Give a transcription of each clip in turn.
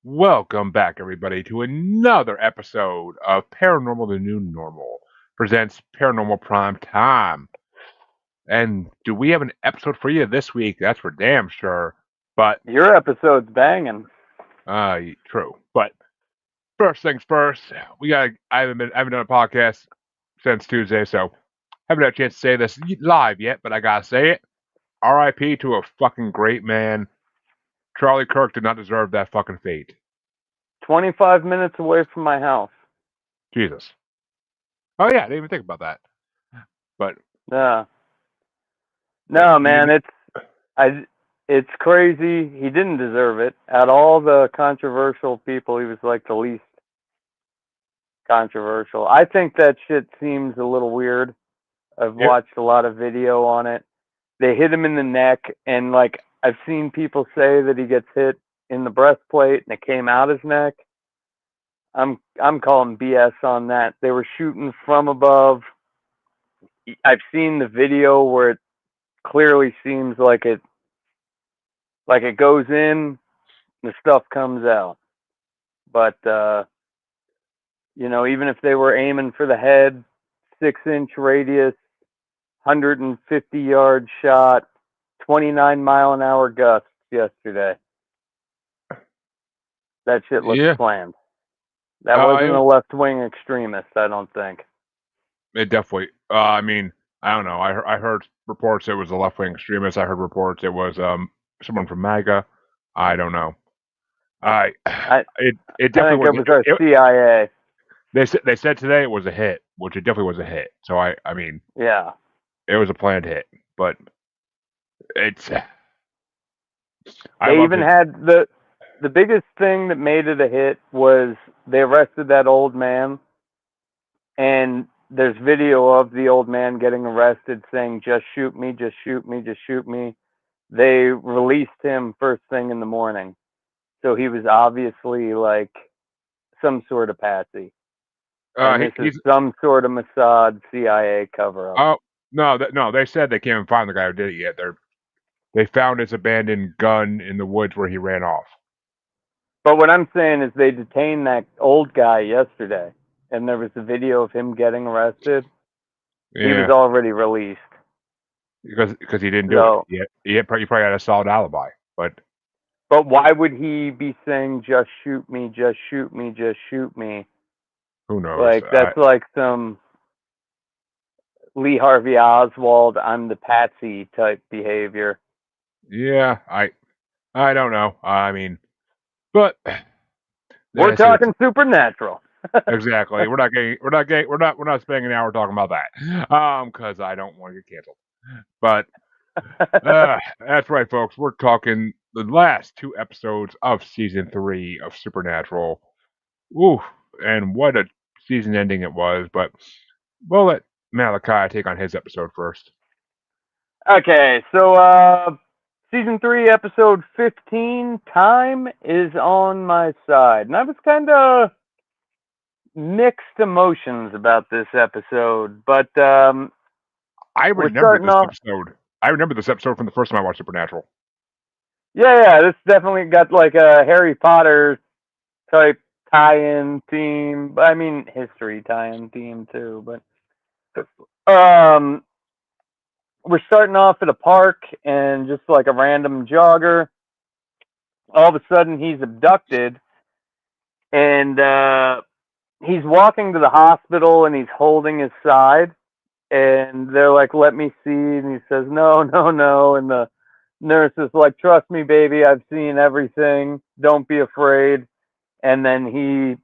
Welcome back, everybody, to another episode of Paranormal the New Normal presents Paranormal Prime Time. And do we have an episode for you this week? That's for damn sure. But, Your episode's banging. true. But first things first, I haven't done a podcast since Tuesday, so haven't had a chance to say this live yet, but I gotta say it. R.I.P. to a fucking great man. Charlie Kirk did not deserve that fucking fate. 25 minutes away from my house. Jesus. Oh yeah, I didn't even think about that. But Yeah. but No, you man, it's crazy. He didn't deserve it. At all the controversial people, he was like the least controversial. I think that shit seems a little weird. I've it, watched a lot of video on it. They hit him in the neck, and like I've seen people say that he gets hit in the breastplate and it came out his neck. I'm calling BS on that. They were shooting from above. I've seen the video where it clearly seems like it goes in, the stuff comes out. But even if they were aiming for the head, 6-inch radius, 150-yard shot, 29-mile-an-hour gusts yesterday. That shit looks yeah. planned. That wasn't It, a left-wing extremist, I don't think. it definitely. I mean, I don't know. I heard reports it was a left wing extremist. I heard reports it was someone from MAGA. I don't know. I I it I definitely think it was. was our CIA. They said today it was a hit, which it definitely was a hit. So I mean, Yeah. it was a planned hit, but it's. I They loved even it. had the biggest thing that made it a hit was they arrested that old man, and there's video of the old man getting arrested saying, "Just shoot me, just shoot me, just shoot me." They released him first thing in the morning, so he was obviously like some sort of patsy, and this is He's. some sort of Mossad CIA cover up. Oh no, no. They said they can't even find the guy who did it yet. They found his abandoned gun in the woods where he ran off. But what I'm saying is they detained that old guy yesterday, and there was a video of him getting arrested. He was Yeah. already released. Because he didn't do it. So, He probably had a solid alibi, but but why would he be saying "just shoot me, just shoot me, just shoot me"? who knows? Like that's like some Lee Harvey Oswald, I'm the patsy type behavior. Yeah, I don't know. I mean, but We're this is talking supernatural. exactly. We're not spending an hour talking about that. Because I don't want to get canceled. But that's right, folks. We're talking the last two episodes of season 3 of Supernatural. Ooh, and what a season ending it was. But we'll let Malachi take on his episode first. Okay, so season 3, episode 15, time is on my side, and I was kind of mixed emotions about this episode, but I we're remember starting this off. episode. I remember this episode from the first time I watched Supernatural. Yeah, this definitely got like a Harry Potter type tie-in theme. I mean, history tie-in theme too. But we're starting off at a park, and just like a random jogger, all of a sudden he's abducted, and he's walking to the hospital, and he's holding his side, and they're like, "Let me see," and he says, "No, no, no," and the nurse is like, "Trust me, baby, I've seen everything. Don't be afraid." And then he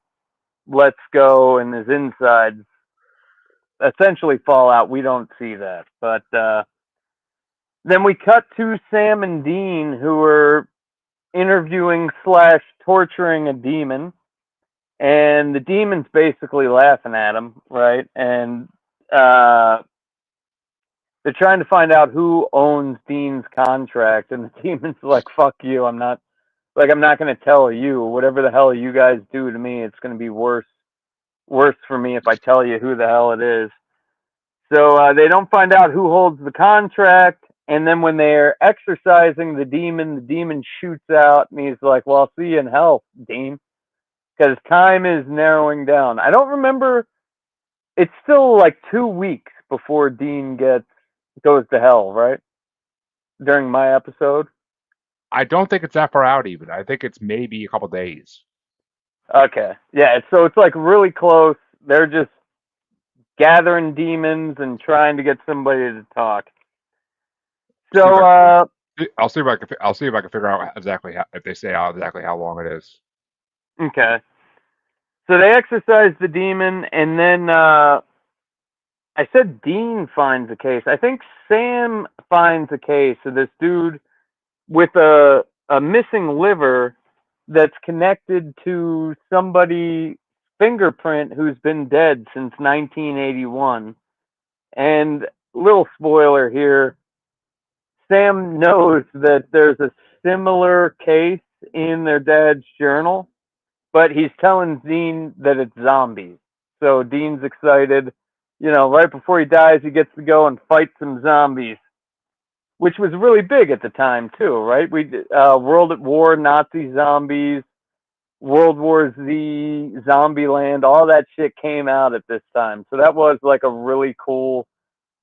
lets go, and his insides essentially fall out. We don't see that, but then we cut to Sam and Dean, who are interviewing slash torturing a demon, and the demon's basically laughing at him, right? And they're trying to find out who owns Dean's contract, and the demon's like, "Fuck you! I'm not going to tell you. Whatever the hell you guys do to me, it's going to be worse for me if I tell you who the hell it is." So they don't find out who holds the contract, And then when they're exorcising the demon shoots out, and he's like, "Well, I'll see you in hell, Dean," because time is narrowing down. I don't remember. It's still like 2 weeks before Dean goes to hell, right? During my episode. I don't think it's that far out even. I think it's maybe a couple days. Okay, yeah. So it's like really close. They're just gathering demons and trying to get somebody to talk. So, See if I I'll see if I can. I'll see if I can figure out exactly if they say exactly how long it is. okay. So they exorcise the demon, and then I said Dean finds a case. I think Sam finds a case of this dude with a missing liver that's connected to somebody's fingerprint who's been dead since 1981. And little spoiler here, Sam knows that there's a similar case in their dad's journal, but he's telling Dean that it's zombies. So Dean's excited. You know, right before he dies, he gets to go and fight some zombies, which was really big at the time too, right? World at War, Nazi zombies, World War Z, Zombieland, all that shit came out at this time. So that was like a really cool.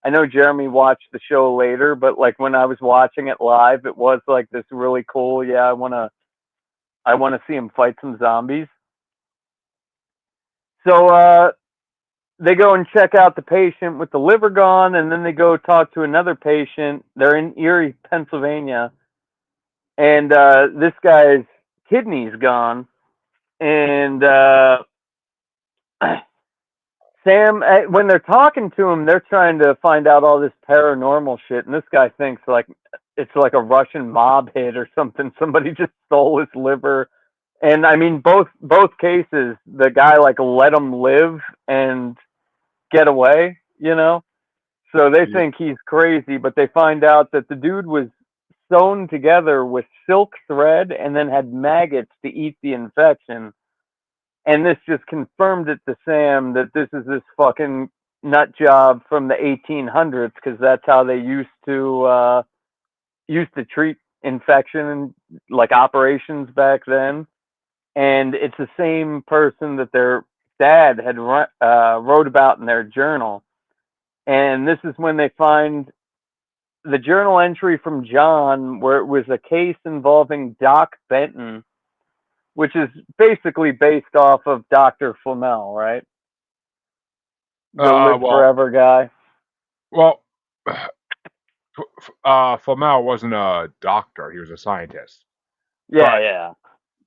I know Jeremy watched the show later, but like when I was watching it live, it was like this really cool. Yeah, I wanna see him fight some zombies. So they go and check out the patient with the liver gone, and then they go talk to another patient. They're in Erie, Pennsylvania, and this guy's kidney's gone. And Sam, when they're talking to him, they're trying to find out all this paranormal shit, and this guy thinks like it's like a Russian mob hit or something. Somebody just stole his liver. And I mean, both cases, the guy like let him live and get away, you know. So they Yeah. think he's crazy, but they find out that the dude was sewn together with silk thread and then had maggots to eat the infection. And this just confirmed it to Sam that this is this fucking nut job from the 1800s, because that's how they used to treat infection and like operations back then. And it's the same person that their dad had wrote about in their journal. And this is when they find the journal entry from John, where it was a case involving Doc Benton, which is basically based off of Dr. Flamel, right? The Live Well, Forever guy. well, Flamel wasn't a doctor; he was a scientist. Yeah,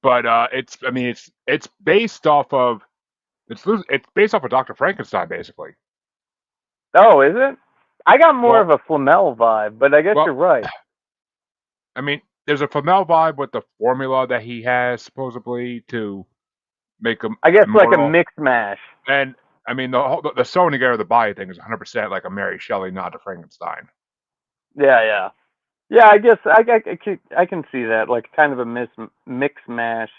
But yeah. it's I mean it's based off of it's based off of Doctor Frankenstein basically. Oh, is it? I got more of Well, a Flamel vibe, but I guess well, you're right. I mean there's a Flamel vibe with the formula that he has supposedly to make him I guess like a immortal, mix mash. and I mean the sewing together of the body thing is 100% like a Mary Shelley, not a Frankenstein. Yeah, yeah. Yeah, I guess I can see that, like kind of a mix mash.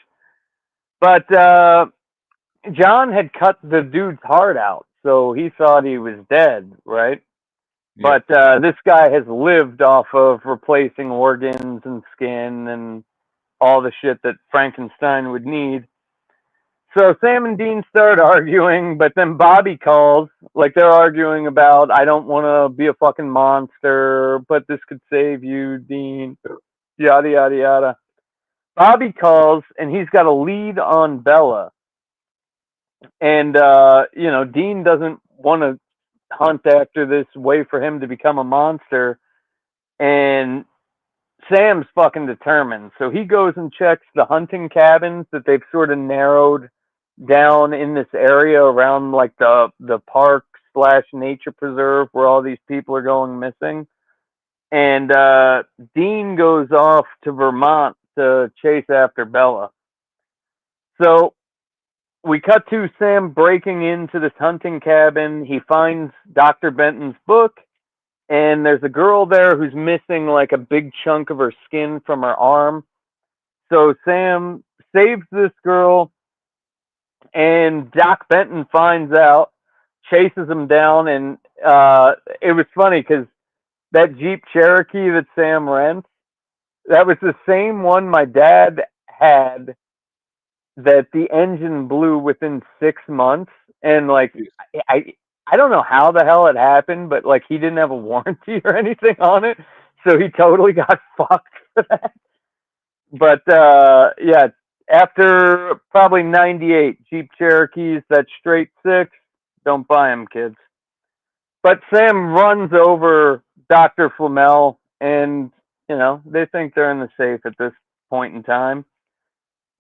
But John had cut the dude's heart out, so he thought he was dead, right? Yep. But this guy has lived off of replacing organs and skin and all the shit that Frankenstein would need. So Sam and Dean start arguing, but then Bobby calls, like they're arguing about, I don't want to be a fucking monster, but this could save you, Dean, yada, yada, yada. Bobby calls, and he's got a lead on Bella. And, Dean doesn't want to hunt after this way for him to become a monster. And Sam's fucking determined. So he goes and checks the hunting cabins that they've sort of narrowed down in this area around like the park slash nature preserve where all these people are going missing. And Dean goes off to Vermont to chase after Bella. So we cut to Sam breaking into this hunting cabin. He finds Dr. Benton's book, and there's a girl there who's missing like a big chunk of her skin from her arm. So Sam saves this girl, and Doc Benton finds out, chases him down, and it was funny because that Jeep Cherokee that Sam rents, that was the same one my dad had that the engine blew within 6 months. And like, I, I don't know how the hell it happened, but like he didn't have a warranty or anything on it. So he totally got fucked for that. But yeah, after probably 98 Jeep Cherokees, that straight six, don't buy them, kids. But Sam runs over Dr. Flamel, and, they think they're in the safe at this point in time.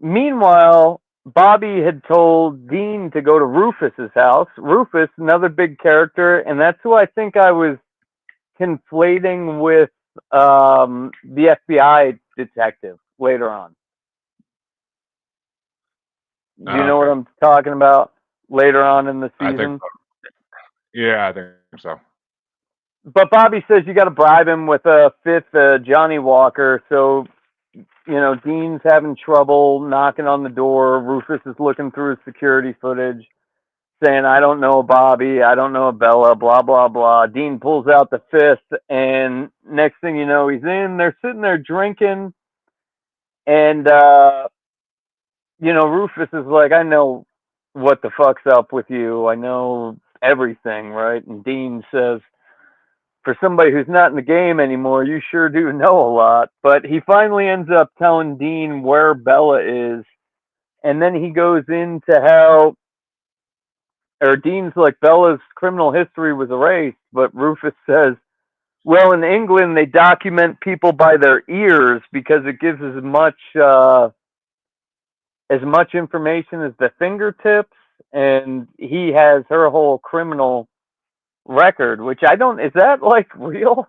Meanwhile, Bobby had told Dean to go to Rufus's house. Rufus, another big character, and that's who I think I was conflating with the FBI detective later on. Do you know what Okay. I'm talking about later on in the I think season? so. Yeah, I think so. But Bobby says you got to bribe him with a fifth Johnny Walker. So, Dean's having trouble knocking on the door. Rufus is looking through his security footage, saying, I don't know Bobby. I don't know Bella, blah, blah, blah. Dean pulls out the fifth, and next thing you know, he's in. They're sitting there drinking. And, Rufus is like, I know what the fuck's up with you. I know everything, right? And Dean says, for somebody who's not in the game anymore, you sure do know a lot. But he finally ends up telling Dean where Bella is. And then he goes into how, or Dean's like, Bella's criminal history was erased. But Rufus says, well, in England, they document people by their ears because it gives as much information as the fingertips. And he has her whole criminal record, which I don't, is that like real?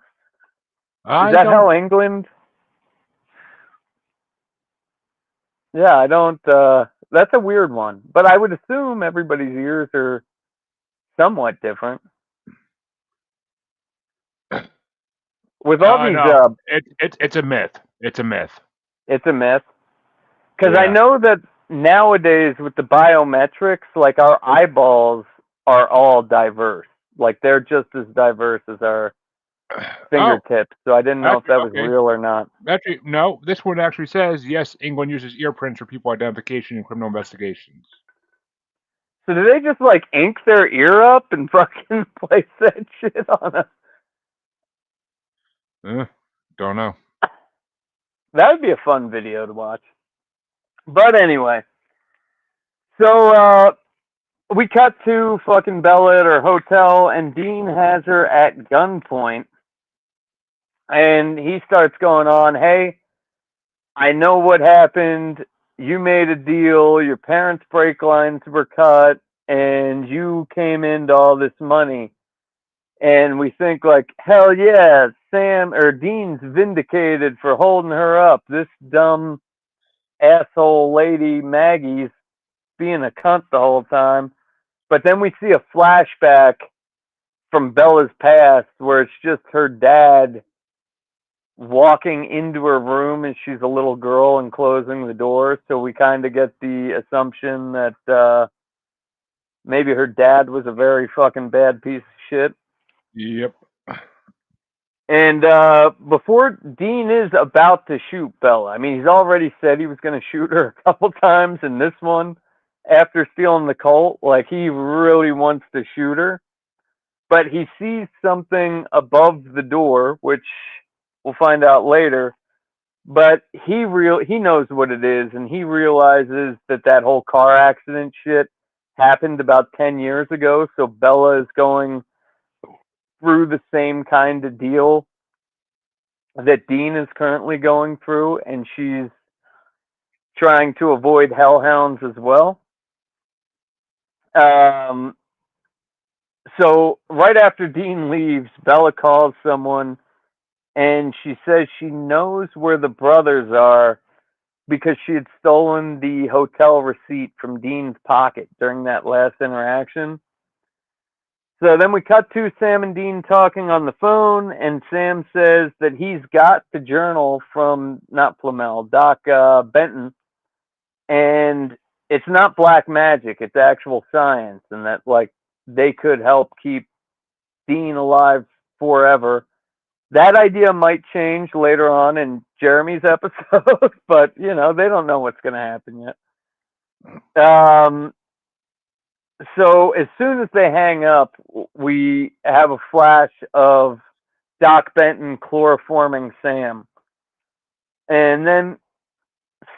Is I that don't. how England? Yeah, I don't. That's a weird one, but I would assume everybody's ears are somewhat different. With all these, No. It's a myth. It's a myth. it's a myth because I Yeah. know that nowadays with the biometrics, like our eyeballs are all diverse. Like they're just as diverse as our Oh, fingertips. So I didn't know if actually, that was okay. real or not. Actually, no. This one actually says yes. England uses ear prints for people identification in criminal investigations. So do they just like ink their ear up and fucking place that shit on a? Don't know. That would be a fun video to watch. But anyway, so we cut to fucking Bella at her hotel, and Dean has her at gunpoint, and he starts going on, hey, I know what happened. You made a deal. Your parents' brake lines were cut, and you came into all this money. And we think like, hell yeah, Sam or Dean's vindicated for holding her up. This dumb asshole lady Maggie's being a cunt the whole time. But then we see a flashback from Bella's past where it's just her dad walking into her room and she's a little girl and closing the door. So we kind of get the assumption that maybe her dad was a very fucking bad piece of shit. Yep. And before Dean is about to shoot Bella, I mean, he's already said he was going to shoot her a couple times in this one after stealing the Colt. Like, he really wants to shoot her. But he sees something above the door, which we'll find out later. But he knows what it is, and he realizes that whole car accident shit happened about 10 years ago. So Bella is going through the same kind of deal that Dean is currently going through, and she's trying to avoid hellhounds as well. Um, so right after Dean leaves, Bella calls someone, and she says she knows where the brothers are because she had stolen the hotel receipt from Dean's pocket during that last interaction. So then we cut to Sam and Dean talking on the phone, and Sam says that he's got the journal from, not Flamel, Doc Benton, and it's not black magic, it's actual science, and that, like, they could help keep Dean alive forever. That idea might change later on in Jeremy's episode, but they don't know what's going to happen yet. So as soon as they hang up, we have a flash of Doc Benton chloroforming Sam. And then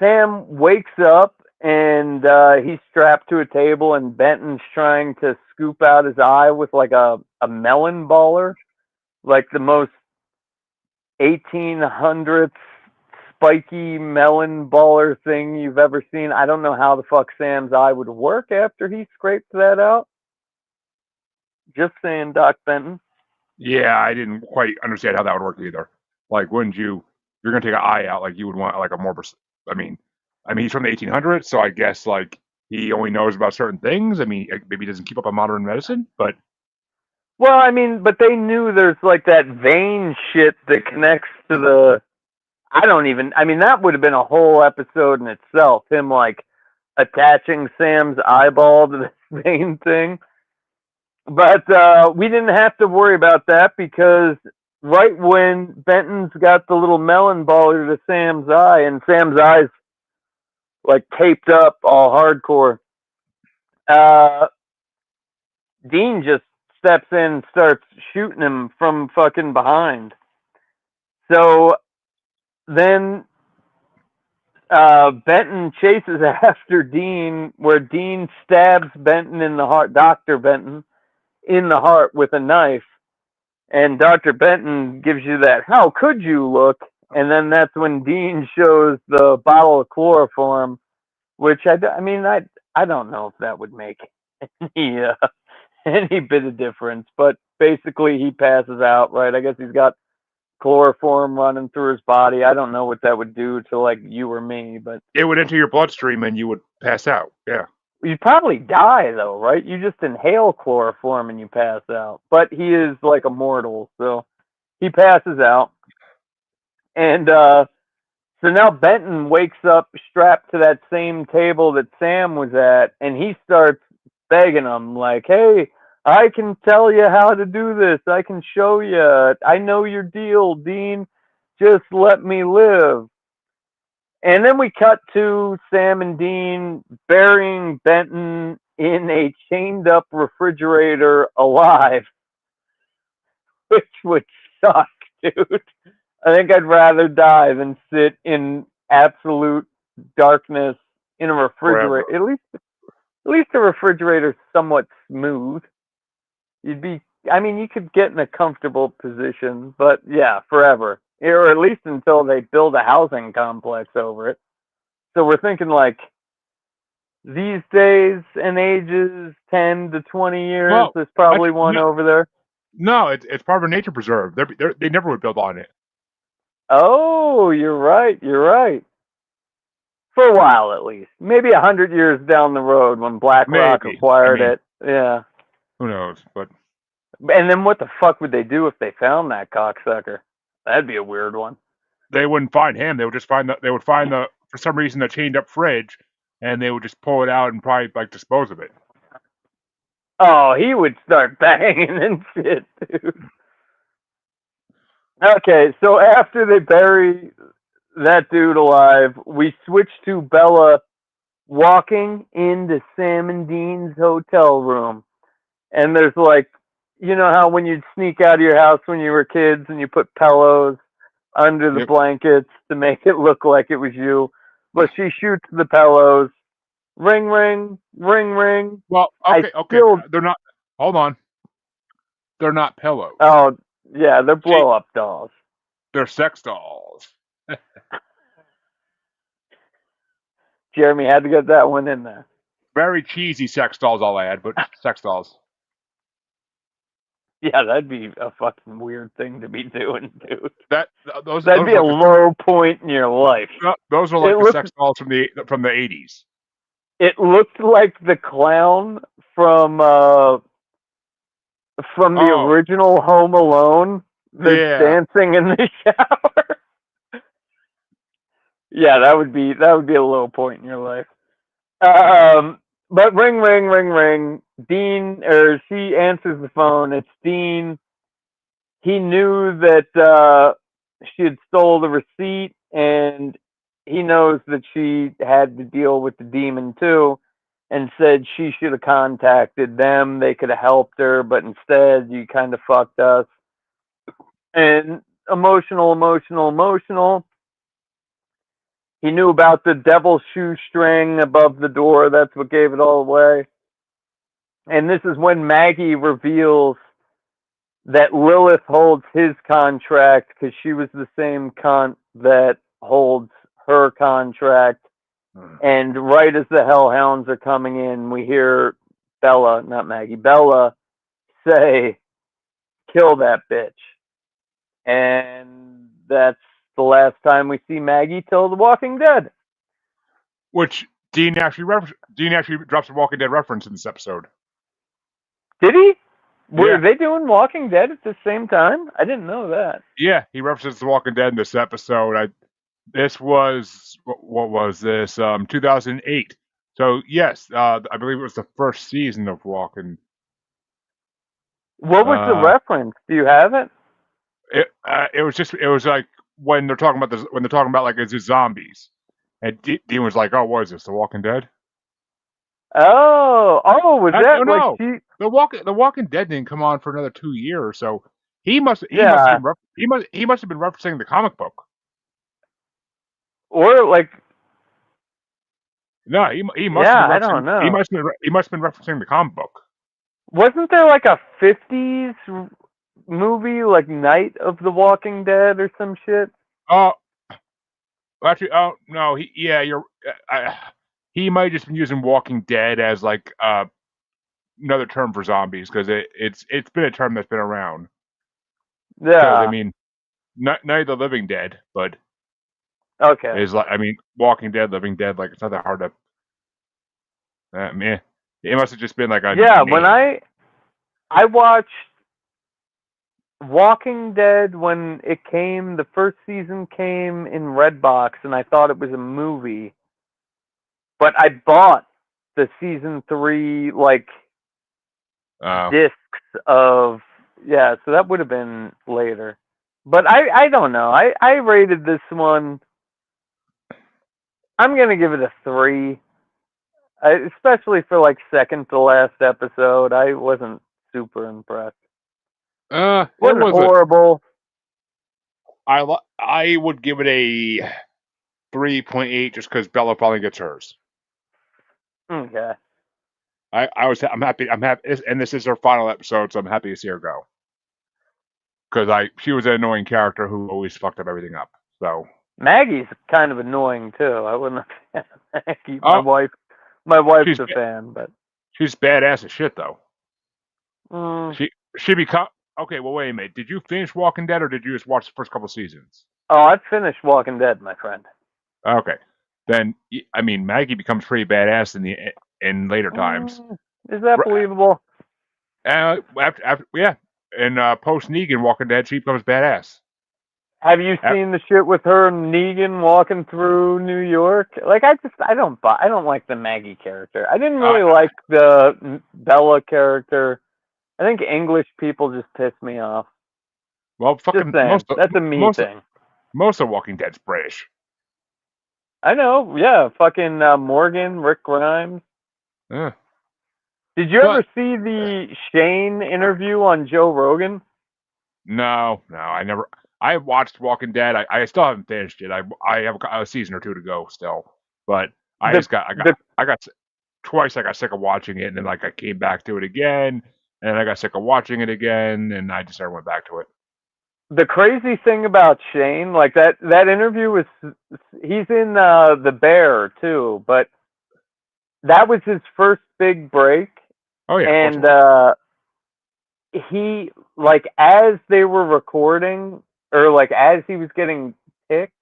Sam wakes up and he's strapped to a table, and Benton's trying to scoop out his eye with like a melon baller, like the most 1800s spiky melon baller thing you've ever seen. I don't know how the fuck Sam's eye would work after he scraped that out. Just saying, Doc Benton. Yeah, I didn't quite understand how that would work either. Like, wouldn't you? You're gonna take an eye out, like you would want like a more. I mean, he's from the 1800s, so I guess like he only knows about certain things. I mean, maybe he doesn't keep up on modern medicine, but Well, I mean, but they knew there's like that vein shit that connects to the. I mean, that would have been a whole episode in itself. Him like attaching Sam's eyeball to this vein thing. But we didn't have to worry about that because right when Benton's got the little melon baller to Sam's eye, and Sam's eye's like taped up all hardcore, Dean just steps in and starts shooting him from fucking behind. So then Benton chases after Dean, where Dean stabs Benton in the heart, Dr. Benton, in the heart with a knife. And Dr. Benton gives you that, how could you look? And then that's when Dean shows the bottle of chloroform, which I don't know if that would make any, any bit of difference. But basically, he passes out, right? I guess he's got chloroform running through his body. I don't know what that would do to like you or me, but it would enter your bloodstream and you would pass out. Yeah. you'd probably die though, right? You just inhale chloroform and you pass out. But he is like immortal, so he passes out. And so now Benton wakes up strapped to that same table that Sam was at, and he starts begging him, like, hey, I can tell you how to do this. I can show you. I know your deal, Dean. Just let me live. And then we cut to Sam and Dean burying Benton in a chained up refrigerator alive, which would suck, dude. I think I'd rather die than sit in absolute darkness in a refrigerator. Forever. At least the refrigerator's somewhat smooth. You could get in a comfortable position, but yeah, forever. Or at least until they build a housing complex over it. So we're thinking like these days and ages, 10 to 20 years, Well, there's probably one over there. no, it's part of a nature preserve. They never would build on it. Oh, you're right. You're right. For a while, at least. Maybe 100 years down the road when BlackRock Maybe. acquired it. Yeah. Who knows? But And then what the fuck would they do if they found that cocksucker? That'd be a weird one. they wouldn't find him. They would just find the for some reason the chained up fridge, and they would just pull it out and probably like dispose of it. Oh, he would start banging and shit, dude. Okay, so after they bury that dude alive, we switch to Bella walking into Sam and Dean's hotel room. And there's like, you know how when you'd sneak out of your house when you were kids and you put pillows under the blankets to make it look like it was you? But she shoots the pillows. Ring, ring, ring, ring. Well, okay. They're not. Hold on. They're not pillows. Oh, yeah, they're blow-up dolls. They're sex dolls. Jeremy had to get that one in there. Very cheesy sex dolls, I'll add, but sex dolls. Yeah, that'd be a fucking weird thing to be doing, dude. That'd be a low point in your life. Those are like the sex dolls from the 80s. It looked like the clown from the original Home Alone that's dancing in the shower. Yeah, that would be a low point in your life. But ring, ring, ring, ring. Dean, or she answers the phone. It's Dean. he knew that she had stole the receipt, and he knows that she had to deal with the demon too, and said she should have contacted them. They could have helped her, but instead, you kind of fucked us. And emotional, emotional, emotional. He knew about the devil's shoestring above the door. That's what gave it all away. And this is when Maggie reveals that Lilith holds his contract because she was the same cunt that holds her contract. And right as the Hellhounds are coming in, we hear Bella, not Maggie, Bella say, "Kill that bitch." And that's the last time we see Maggie till The Walking Dead. Which Dean actually drops a Walking Dead reference in this episode. Did he? Were Yeah. they doing Walking Dead at the same time? I didn't know that. Yeah, he references The Walking Dead in this episode. This was, what was this? 2008. So yes, I believe it was the first season of Walking. What was the reference? Do you have it? It was like when they're talking about this, when they're talking about like it's zombies, and Dean was like, "Oh, what is this? The Walking Dead?" Oh, was that like no, she? The Walking Dead didn't come on for another 2 years, so he must have Yeah, been he must have been referencing the comic book. or like No, he must yeah, have been I referencing don't know. he must have been referencing the comic book. Wasn't there like a '50s movie like Night of the Walking Dead or some shit? Oh, actually, oh no, he might have just been using Walking Dead as like another term for zombies because it's been a term that's been around. Because I Yeah. mean, not Night of the Living Dead, but Okay. is like, I mean, Walking Dead, Living Dead, like it's not that hard to. Man, it must have just been like a Yeah, when name. I watched Walking Dead when it came, the first season came in Redbox, and I thought it was a movie. But I bought the season 3 like discs of, yeah, so that would have been later. But I don't know. I rated this one. I'm gonna give it a 3. Especially for like second to last episode. I wasn't super impressed. It Wasn't was a. horrible. I would give it a 3.8 just because Bella finally gets hers. Okay. I'm happy. And this is her final episode, so I'm happy to see her go. Because she was an annoying character who always fucked up everything up. So Maggie's kind of annoying too. I wouldn't have Maggie. oh, My wife's she's a fan, but she's badass as shit though. mm, She become okay. Well, wait a minute. Did you finish Walking Dead or did you just watch the first couple seasons? oh, I've finished Walking Dead, my friend. Okay, then I mean Maggie becomes pretty badass in later times. Is that believable? Yeah, in post Negan Walking Dead, she becomes badass. Have you seen the shit with her and Negan walking through New York? Like, I don't like the Maggie character. I didn't really like the Bella character. I think English people just piss me off. Well, Just fucking saying. That's a me thing. most of Walking Dead's British. I know. Yeah, fucking Morgan, Rick Grimes. Yeah. Did you ever see the Shane interview on Joe Rogan? No, I never. I watched Walking Dead. I still haven't finished it. I have a season or two to go still, but I got twice. I got sick of watching it, and then like I came back to it again, and I got sick of watching it again, and I just never went back to it. The crazy thing about Shane, like that interview was, he's in The Bear too, but that was his first big break. Oh yeah, and he, like, as they were recording, or like as he was getting picked,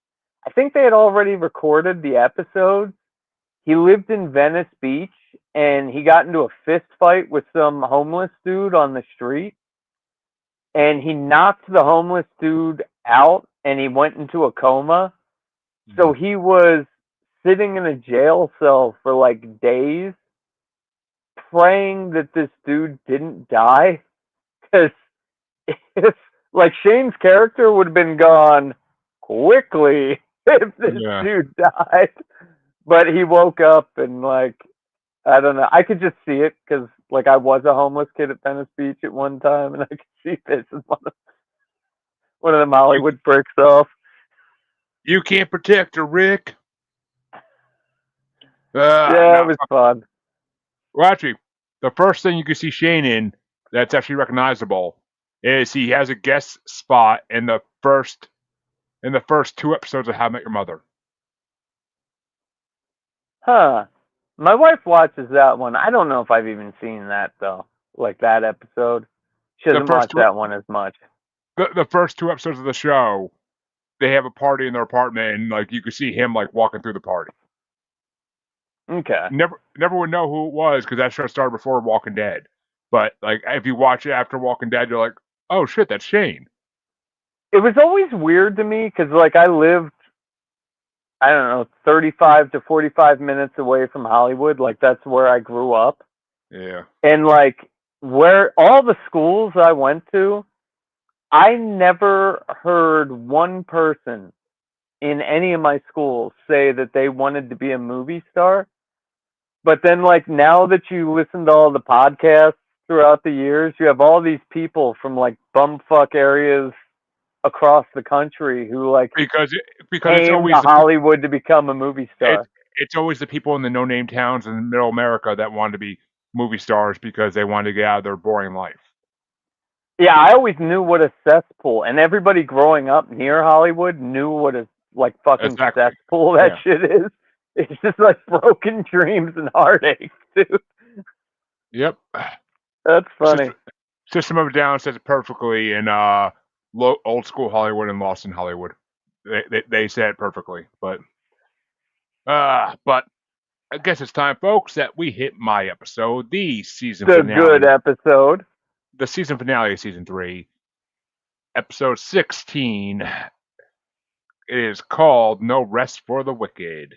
I think they had already recorded the episode. He lived in Venice Beach, and he got into a fist fight with some homeless dude on the street, and he knocked the homeless dude out, and he went into a coma. So he was sitting in a jail cell for like days, praying that this dude didn't die, because if Like Shane's character would have been gone quickly if this Yeah. dude died. But he woke up and like I don't know. I could just see it because like I was a homeless kid at Venice Beach at one time, and I could see this as one of them You, Hollywood bricks off. you can't protect her, Rick. Yeah, it No. was fun. Well, actually, the first thing you can see Shane in that's actually recognizable is he has a guest spot in the first two episodes of How I Met Your Mother. Huh. My wife watches that one. I don't know if I've even seen that though. Like that episode. She The doesn't first watch two that one as much. the first two episodes of the show, they have a party in their apartment, and like you can see him like walking through the party. Okay. Never would know who it was because that show started before Walking Dead. But like if you watch it after Walking Dead, you're like, oh shit, that's Shane. It was always weird to me because like I lived, I don't know, 35 to 45 minutes away from Hollywood. Like that's where I grew up. Yeah. And like where all the schools I went to, I never heard one person in any of my schools say that they wanted to be a movie star. But then, like, now that you listen to all the podcasts throughout the years, you have all these people from like bumfuck areas across the country who like Because it's came to always Hollywood to become a movie it's star. it's always the people in the no name towns in middle America that want to be movie stars because they want to get out of their boring life. Yeah, I always knew what a cesspool, and everybody growing up near Hollywood knew what a like fucking Exactly. cesspool that Yeah. shit is. It's just like broken dreams and heartache, dude. Yep. That's funny. System of a Down says it perfectly in old school Hollywood and Lost in Hollywood. They say it perfectly, but I guess it's time, folks, that we hit my episode, the The good episode. season finale of season 3, episode 16. It is called No Rest for the Wicked.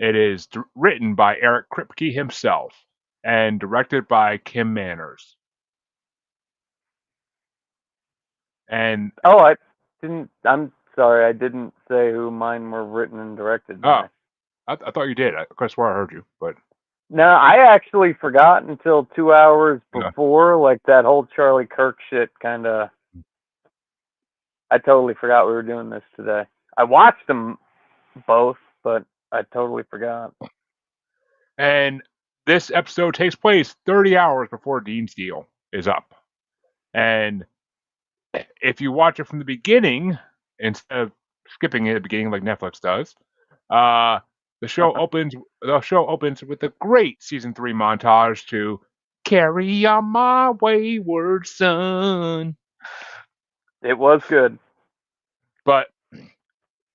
It is written by Eric Kripke himself and directed by Kim Manners. And Oh, I didn't. I'm sorry, I didn't say who mine were written and directed oh, by. I thought you did. I could have swore I heard you, but No, I actually forgot until 2 hours no. before. Like that whole Charlie Kirk shit, kind of. I totally forgot we were doing this today. I watched them both, but I totally forgot. And this episode takes place 30 hours before Dean's deal is up. And if you watch it from the beginning, instead of skipping it at the beginning like Netflix does, the show opens with a great season 3 montage to Carry On My Wayward Son. It was good. But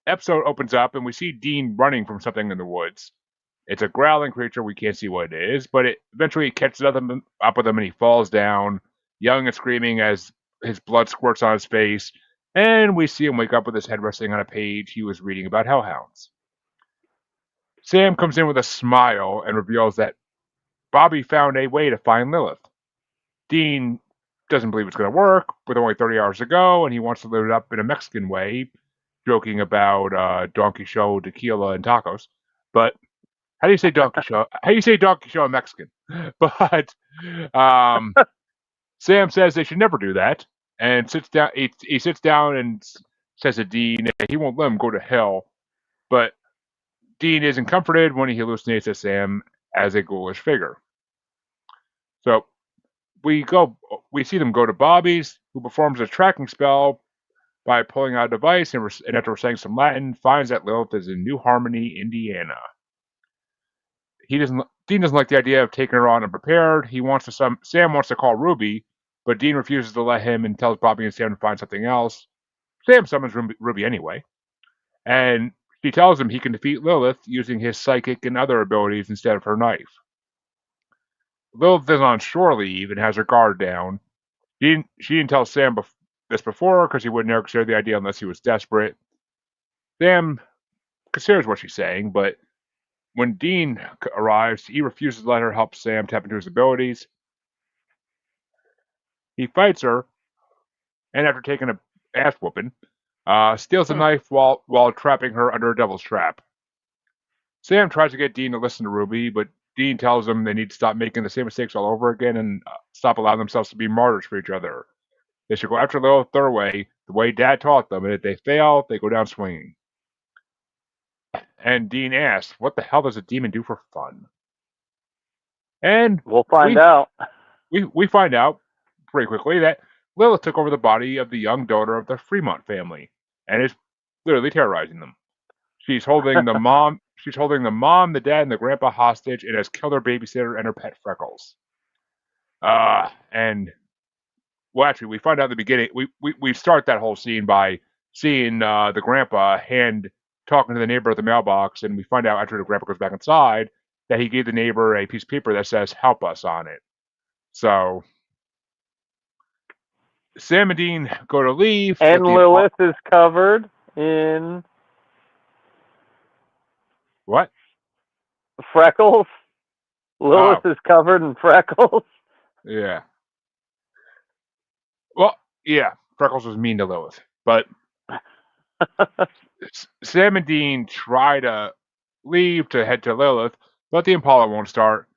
episode opens up and we see Dean running from something in the woods. It's a growling creature. We can't see what it is, but it eventually catches up with him and he falls down, yelling and screaming as his blood squirts on his face. And we see him wake up with his head resting on a page he was reading about hellhounds. Sam comes in with a smile and reveals that Bobby found a way to find Lilith. Dean doesn't believe it's going to work with only 30 hours to go, and he wants to load it up in a Mexican way, joking about donkey show, tequila, and tacos. But how do you say donkey show? How do you say donkey show in Mexican? But um, Sam says they should never do that, and sits down. He sits down and says to Dean that he won't let him go to hell. But Dean isn't comforted when he hallucinates as Sam as a ghoulish figure. So we see them go to Bobby's, who performs a tracking spell by pulling out a device and after reciting some Latin, finds that Lilith is in New Harmony, Indiana. Dean doesn't like the idea of taking her on unprepared. Sam wants to call Ruby, but Dean refuses to let him and tells Bobby and Sam to find something else. Sam summons Ruby anyway, and she tells him he can defeat Lilith using his psychic and other abilities instead of her knife. Lilith is on shore leave and has her guard down. She didn't tell Sam this before because he would never consider the idea unless he was desperate. Sam considers what she's saying, but when Dean arrives, he refuses to let her help Sam tap into his abilities. He fights her, and after taking a ass whooping, steals a knife while trapping her under a devil's trap. Sam tries to get Dean to listen to Ruby, but Dean tells them they need to stop making the same mistakes all over again and stop allowing themselves to be martyrs for each other. They should go after Lilith their way, the way Dad taught them, and if they fail, they go down swinging. And Dean asks, "What the hell does a demon do for fun?" And we'll find out. We find out pretty quickly that Lilith took over the body of the young daughter of the Fremont family and is literally terrorizing them. She's holding the mom. She's holding the mom, the dad, and the grandpa hostage, and has killed her babysitter and her pet Freckles. And well, actually, we find out at the beginning. We start that whole scene by seeing the grandpa hand talking to the neighbor at the mailbox, and we find out after the grandpa goes back inside that he gave the neighbor a piece of paper that says "Help us" on it. So Sam and Dean go to leave, and Lilith is covered in what? Freckles. Lilith is covered in freckles. Yeah. Well, yeah, Freckles was mean to Lilith, but Sam and Dean try to leave to head to Lilith, but the Impala won't start.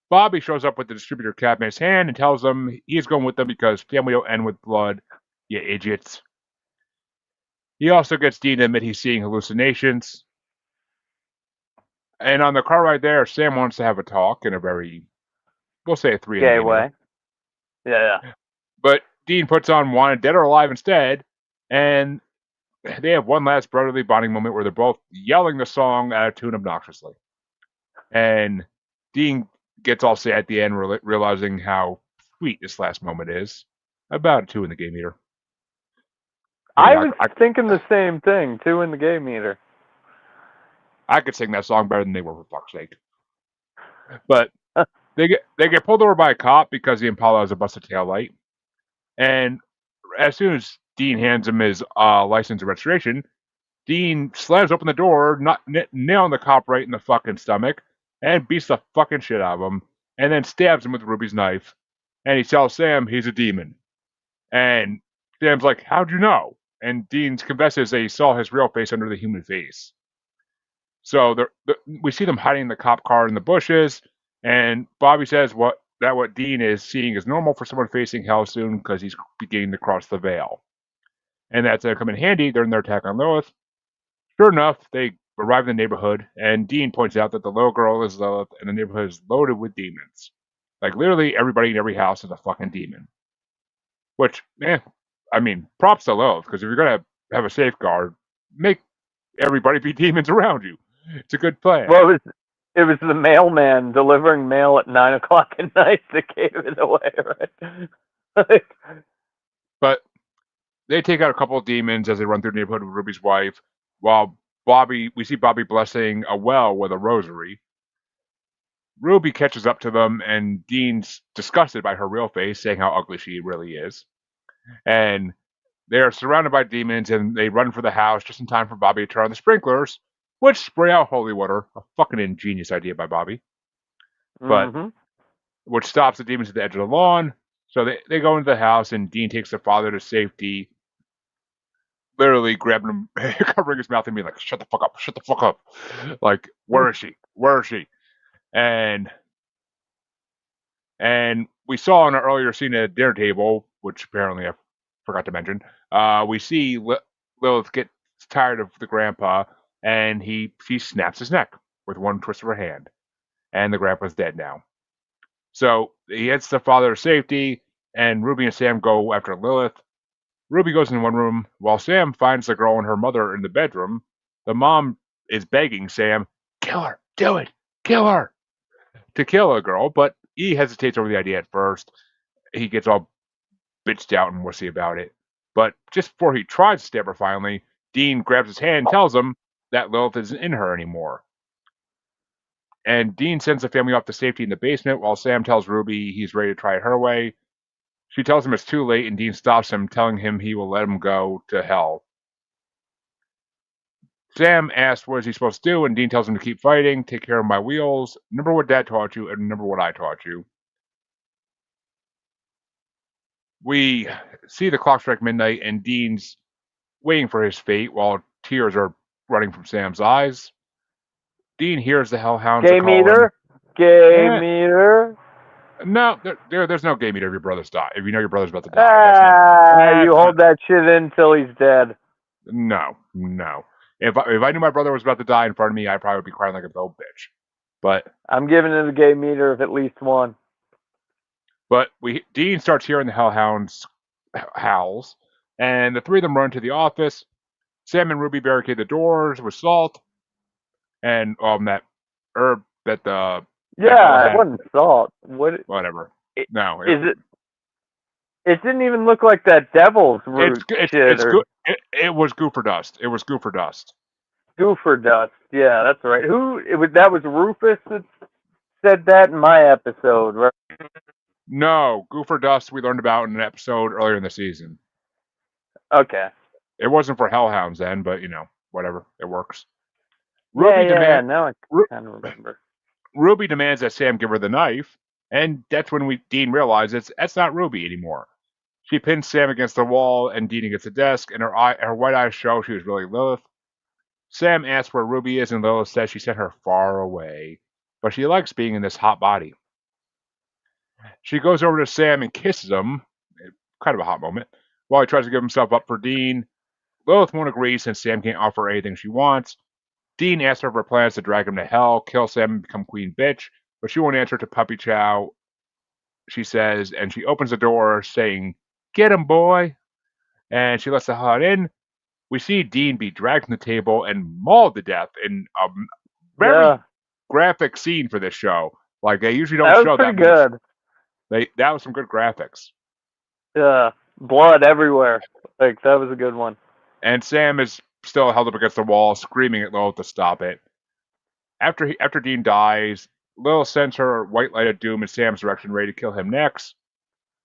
Bobby shows up with the distributor cap in his hand and tells them he's going with them because family will end with blood, you idiots. He also gets Dean to admit he's seeing hallucinations. And on the car ride there, Sam wants to have a talk in a very, we'll say a 3 gay way. Yeah. But Dean puts on Wanted Dead or Alive instead, and they have one last brotherly bonding moment where they're both yelling the song out of tune obnoxiously. And Dean gets all sad at the end, realizing how sweet this last moment is. About 2 in the gay meter. I was thinking the same thing, 2 in the gay meter. I could sing that song better than they were, for fuck's sake. But they get pulled over by a cop because the Impala has a busted taillight. And as soon as Dean hands him his license and registration, Dean slams open the door, nailing the cop right in the fucking stomach, and beats the fucking shit out of him, and then stabs him with Ruby's knife. And he tells Sam he's a demon. And Sam's like, "How'd you know?" And Dean confesses that he saw his real face under the human face. So we see them hiding in the cop car in the bushes, and Bobby says what Dean is seeing is normal for someone facing hell soon because he's beginning to cross the veil. And that's going to come in handy during their attack on Lilith. Sure enough, they arrive in the neighborhood, and Dean points out that the little girl is Lilith, and the neighborhood is loaded with demons. Like, literally everybody in every house is a fucking demon. Which, I mean, props to Lilith, because if you're going to have a safeguard, make everybody be demons around you. It's a good plan. Well, it was the mailman delivering mail at 9 o'clock at night that gave it away, right? But they take out a couple of demons as they run through the neighborhood with Ruby's wife, while we see Bobby blessing a well with a rosary. Ruby catches up to them, and Dean's disgusted by her real face, saying how ugly she really is. And they're surrounded by demons, and they run for the house just in time for Bobby to turn on the sprinklers, which spray out holy water. A fucking ingenious idea by Bobby. But which stops the demons at the edge of the lawn. So they go into the house, and Dean takes the father to safety, literally grabbing him, covering his mouth, and being like, "Shut the fuck up! Shut the fuck up!" Like, where is she? Where is she? And we saw in an earlier scene at a dinner table, which apparently I forgot to mention, we see Lilith get tired of the grandpa, and she snaps his neck with one twist of her hand, and the grandpa's dead now. So he heads the father to safety, and Ruby and Sam go after Lilith. Ruby goes in one room, while Sam finds the girl and her mother in the bedroom. The mom is begging Sam, "Kill her, do it, kill her," to kill a girl, but he hesitates over the idea at first. He gets all bitched out and wussy about it. But just before he tries to stab her finally, Dean grabs his hand and tells him that Lilith isn't in her anymore. And Dean sends the family off to safety in the basement while Sam tells Ruby he's ready to try it her way. She tells him it's too late, and Dean stops him, telling him he will let him go to hell. Sam asks what is he supposed to do, and Dean tells him to keep fighting, take care of my wheels, remember what Dad taught you, and remember what I taught you. We see the clock strike midnight, and Dean's waiting for his fate while tears are running from Sam's eyes. Dean hears the hellhounds Gay call him. meter? Gay Eh, meter? no, there's no gay meter if your brother's die. If you know your brother's about to die, that's not. You That's not. hold that shit in until he's dead. No. If I knew my brother was about to die in front of me, I'd probably be crying like a little bitch. But I'm giving it a gay meter of at least one. Dean starts hearing the hellhounds howls, and the three of them run to the office. Sam and Ruby barricade the doors with salt, and that herb that Bella Yeah, it had. wasn't salt. What Whatever. is No, it? It didn't even look like that devil's root shit or it was goofer dust. It was goofer dust. goofer dust. Yeah, that's right. That was Rufus that said that in my episode, right? No, goofer dust we learned about in an episode earlier in the season. Okay. It wasn't for hellhounds then, but whatever. It works. Yeah. Now I kind of remember. Ruby demands that Sam give her the knife, and that's when Dean realizes that's not Ruby anymore. She pins Sam against the wall, and Dean against the desk, and her white eyes show she was really Lilith. Sam asks where Ruby is, and Lilith says she sent her far away, but she likes being in this hot body. She goes over to Sam and kisses him, kind of a hot moment, while he tries to give himself up for Dean. Lilith won't agree since Sam can't offer anything she wants. Dean asks her for plans to drag him to hell, kill Sam, and become Queen Bitch, but she won't answer to Puppy Chow, she says, and she opens the door saying, "Get him, boy!" And she lets the hut in. We see Dean be dragged from the table and mauled to death in a very graphic scene for this show. Like, they usually don't show that much. That was pretty good. That was some good graphics. Yeah, blood everywhere. Like, that was a good one. And Sam is still held up against the wall, screaming at Lilith to stop it. After Dean dies, Lilith sends her white light of doom in Sam's direction, ready to kill him next.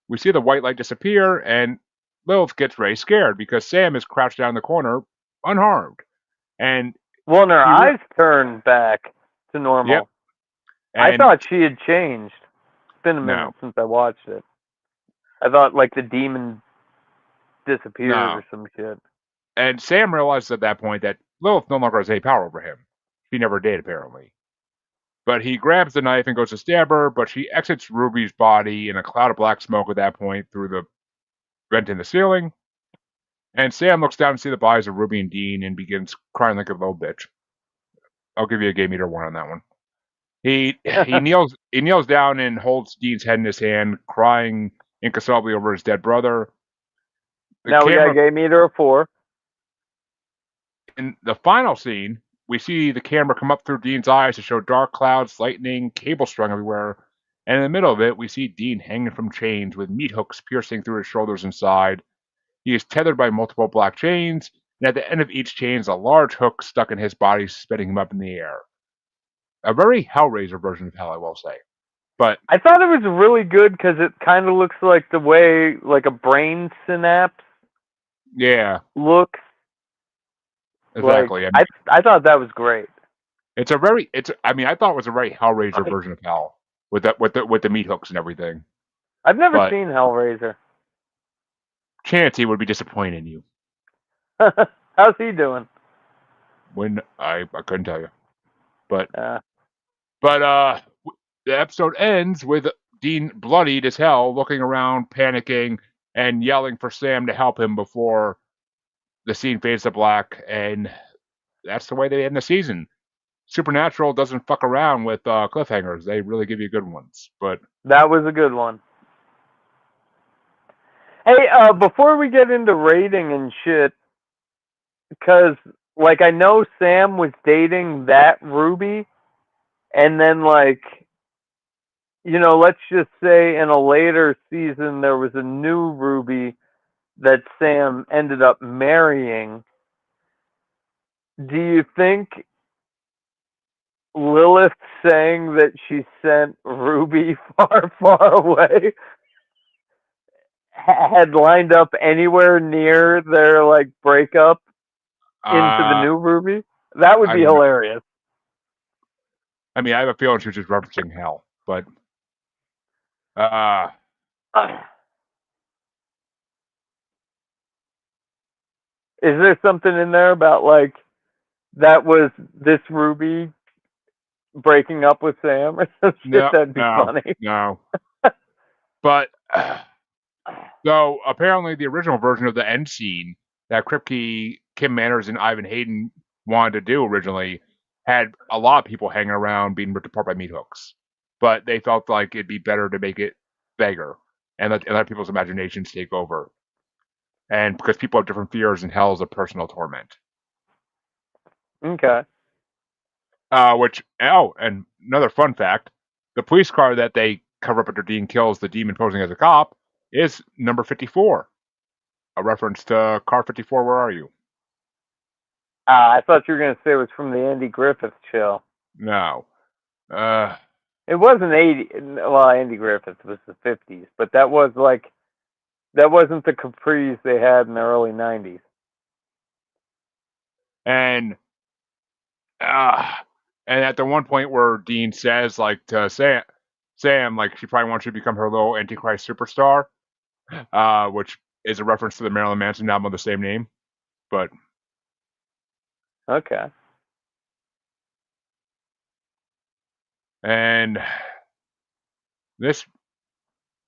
We see the white light disappear, and Lilith gets very scared because Sam is crouched down in the corner, unharmed. And her eyes turned back to normal. Yep. I thought she had changed. It's been a minute since I watched it. I thought, like, the demon disappeared or some shit. And Sam realizes at that point that Lilith no longer has any power over him. She never did, apparently. But he grabs the knife and goes to stab her, but she exits Ruby's body in a cloud of black smoke at that point through the vent in the ceiling. And Sam looks down to see the bodies of Ruby and Dean and begins crying like a little bitch. I'll give you a gay meter 1 on that one. He kneels down and holds Dean's head in his hand, crying inconsolably over his dead brother. We got a gay meter of 4. In the final scene, we see the camera come up through Dean's eyes to show dark clouds, lightning, cable strung everywhere, and in the middle of it, we see Dean hanging from chains with meat hooks piercing through his shoulders and side. He is tethered by multiple black chains, and at the end of each chain is a large hook stuck in his body, spinning him up in the air. A very Hellraiser version of hell, I will say. But I thought it was really good because it kind of looks like the way, like, a brain synapse looks. Exactly. Like, I thought that was great. I thought it was a very Hellraiser version of hell with the meat hooks and everything. I've never seen Hellraiser. Chancey would be disappointed in you. How's he doing? When I couldn't tell you, but the episode ends with Dean bloodied as hell, looking around, panicking, and yelling for Sam to help him before the scene fades to black, and that's the way they end the season. Supernatural doesn't fuck around with cliffhangers. They really give you good ones. But that was a good one. Hey, before we get into rating and shit, because, like, I know Sam was dating that Ruby, and then, like, let's just say in a later season there was a new Ruby that Sam ended up marrying. Do you think Lilith saying that she sent Ruby far, far away had lined up anywhere near their, like, breakup into the new Ruby? That would be hilarious. I mean, I have a feeling she was just referencing hell, but Is there something in there about like that was this Ruby breaking up with Sam or some shit? No, That'd be no, funny. no. But so apparently, the original version of the end scene that Kripke, Kim Manners, and Ivan Hayden wanted to do originally had a lot of people hanging around being ripped apart by meat hooks, but they felt like it'd be better to make it vaguer and let people's imaginations take over. And because people have different fears, and hell is a personal torment. Okay. And another fun fact: the police car that they cover up after Dean kills the demon posing as a cop is number 54, a reference to Car 54. Where are you? I thought you were gonna say it was from the Andy Griffith show. No. It wasn't 80. Well, Andy Griffith was the 50s, but that wasn't the Capris they had in the early 90s. And and at the one point where Dean says like to Sam like she probably wants you to become her little Antichrist superstar, which is a reference to the Marilyn Manson album of the same name. But Okay. and this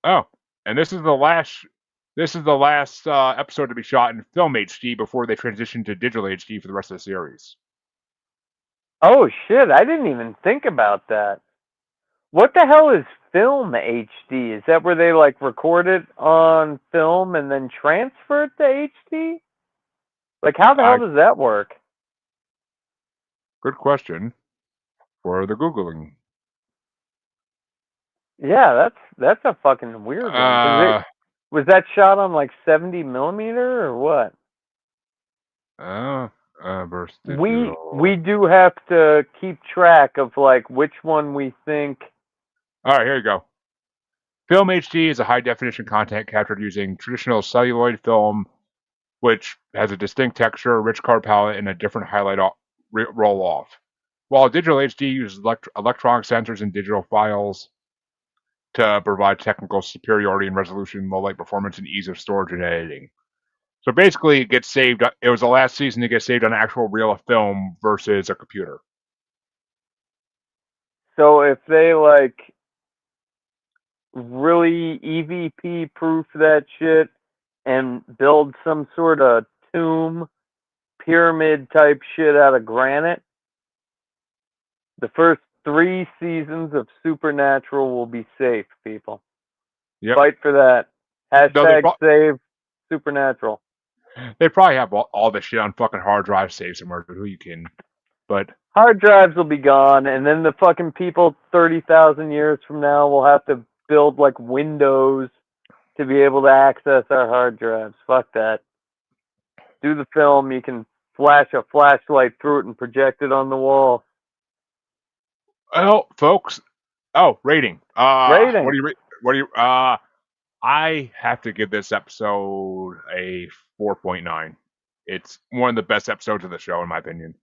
and this is the last episode to be shot in film HD before they transition to digital HD for the rest of the series. Oh shit! I didn't even think about that. What the hell is film HD? Is that where they like record it on film and then transfer it to HD? Like, how the hell does that work? Good question for the Googling. Yeah, that's a fucking weird one. Was that shot on like 70 millimeter or what? We do have to keep track of like which one we think. All right, here you go. Film HD is a high definition content captured using traditional celluloid film, which has a distinct texture, rich color palette, and a different highlight roll off. While digital HD uses electronic sensors and digital files to provide technical superiority in resolution, low light performance, and ease of storage and editing. So basically, it gets saved. It was the last season to get saved on an actual reel of film versus a computer. So if they like really EVP proof that shit and build some sort of tomb pyramid type shit out of granite, the first 3 seasons of Supernatural will be safe, people. Yep. Fight for that. Hashtag save Supernatural. They probably have all this shit on fucking hard drive saved somewhere, but who you kidding? But hard drives will be gone, and then the fucking people 30,000 years from now will have to build like Windows to be able to access our hard drives. Fuck that. Do the film, you can flash a flashlight through it and project it on the wall. Well, folks. Rating. Rating. What do you I have to give this episode a 4.9. It's one of the best episodes of the show, in my opinion.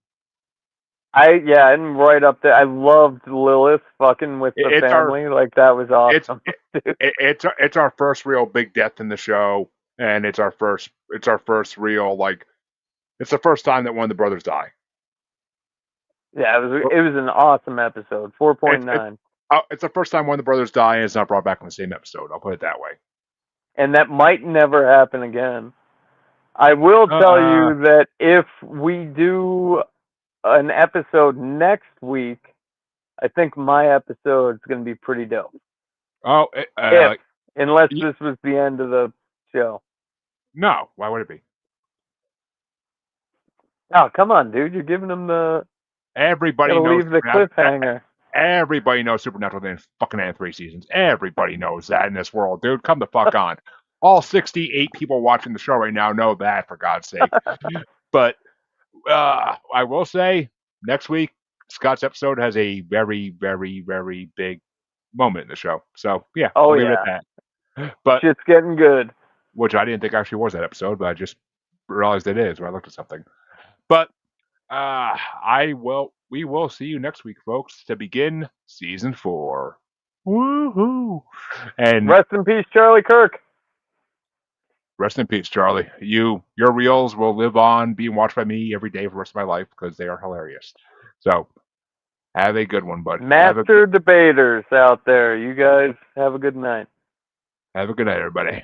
I'm right up there. I loved Lilith fucking with the family. Like, that was awesome. It's our first real big death in the show, and it's our first real, like, it's the first time that one of the brothers die. Yeah, it was an awesome episode. 4.9. It's the first time one of the brothers die, and it's not brought back in the same episode. I'll put it that way. And that might never happen again. I will tell you that if we do an episode next week, I think my episode is going to be pretty dope. Unless this was the end of the show. No, why would it be? Oh, come on, dude! You're giving them the. Everybody knows leave the cliffhanger. Everybody knows Supernatural didn't fucking end 3 seasons. Everybody knows that in this world, dude. Come the fuck on. All 68 people watching the show right now know that, for God's sake. But I will say, next week, Scott's episode has a very, very, very big moment in the show. So, yeah, I'll leave it at that. But shit's getting good. Which I didn't think actually was that episode, but I just realized it is when I looked at something. But we will see you next week, folks, to begin season 4. Woohoo! And rest in peace, Charlie Kirk. Rest in peace, Charlie. Your reels will live on being watched by me every day for the rest of my life because they are hilarious. So have a good one, bud. Master debaters out there, you guys have a good night. Have a good night, everybody.